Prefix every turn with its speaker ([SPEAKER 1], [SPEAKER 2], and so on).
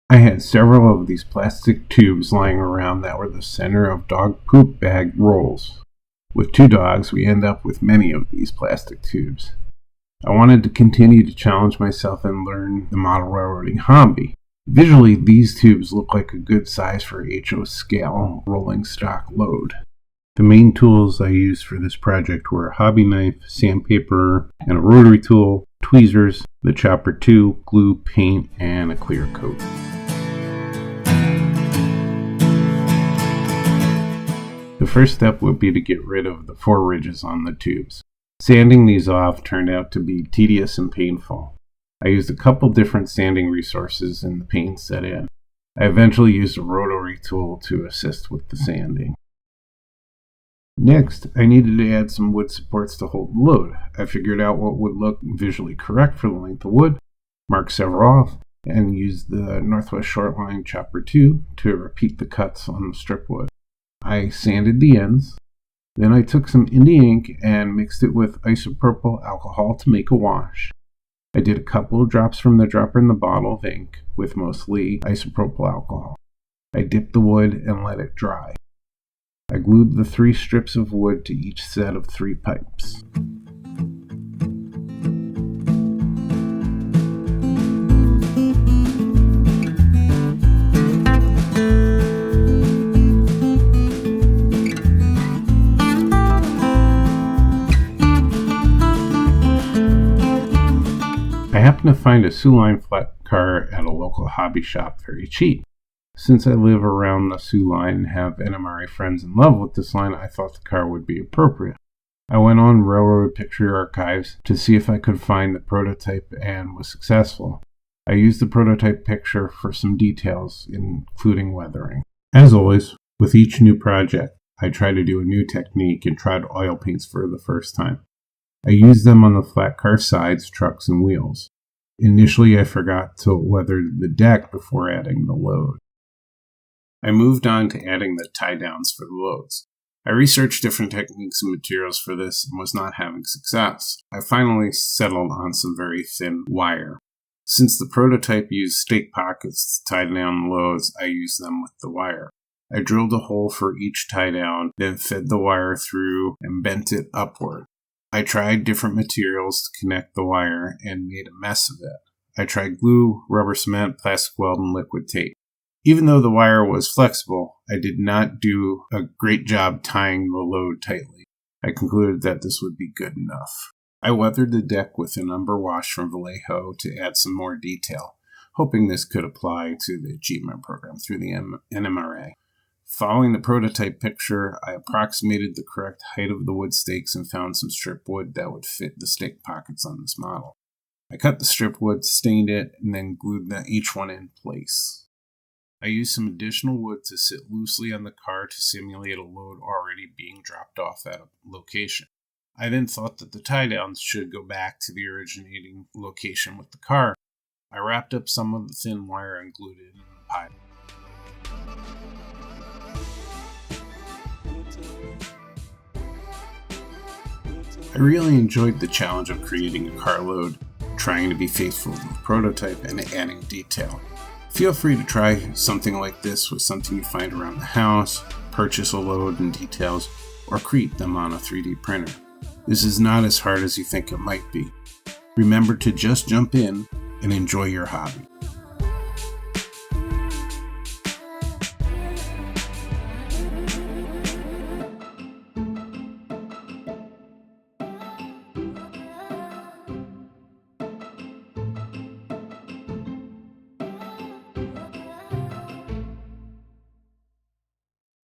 [SPEAKER 1] I had several of these plastic tubes lying around that were the center of dog poop bag rolls. With 2 dogs, we end up with many of these plastic tubes. I wanted to continue to challenge myself and learn the model railroading hobby. Visually, these tubes look like a good size for HO scale rolling stock load. The main tools I used for this project were a hobby knife, sandpaper, and a rotary tool, tweezers, the chopper 2, glue, paint, and a clear coat. The first step would be to get rid of the 4 ridges on the tubes. Sanding these off turned out to be tedious and painful. I used a couple different sanding resources and the paint set in. I eventually used a rotary tool to assist with the sanding. Next, I needed to add some wood supports to hold the load. I figured out what would look visually correct for the length of wood, marked several off, and used the Northwest Shortline Chopper 2 to repeat the cuts on the strip wood. I sanded the ends. Then I took some India ink and mixed it with isopropyl alcohol to make a wash. I did a couple of drops from the dropper in the bottle of ink with mostly isopropyl alcohol. I dipped the wood and let it dry. I glued the 3 strips of wood to each set of 3 pipes. I happened to find a Sioux Line flat car at a local hobby shop very cheap. Since I live around the Sioux Line and have NMRA friends in love with this line, I thought the car would be appropriate. I went on Railroad Picture Archives to see if I could find the prototype and was successful. I used the prototype picture for some details, including weathering. As always, with each new project, I try to do a new technique and tried oil paints for the first time. I used them on the flat car sides, trucks, and wheels. Initially, I forgot to weather the deck before adding the load. I moved on to adding the tie-downs for the loads. I researched different techniques and materials for this and was not having success. I finally settled on some very thin wire. Since the prototype used stake pockets to tie down the loads, I used them with the wire. I drilled a hole for each tie-down, then fed the wire through and bent it upward. I tried different materials to connect the wire and made a mess of it. I tried glue, rubber cement, plastic weld, and liquid tape. Even though the wire was flexible, I did not do a great job tying the load tightly. I concluded that this would be good enough. I weathered the deck with an umber wash from Vallejo to add some more detail, hoping this could apply to the achievement program through the NMRA. Following the prototype picture, I approximated the correct height of the wood stakes and found some strip wood that would fit the stake pockets on this model. I cut the strip wood, stained it, and then glued each one in place. I used some additional wood to sit loosely on the car to simulate a load already being dropped off at a location. I then thought that the tie-downs should go back to the originating location with the car. I wrapped up some of the thin wire and glued it in the pipe. I really enjoyed the challenge of creating a carload, trying to be faithful to the prototype and adding detail. Feel free to try something like this with something you find around the house, purchase a load and details, or create them on a 3D printer. This is not as hard as you think it might be. Remember to just jump in and enjoy your hobby.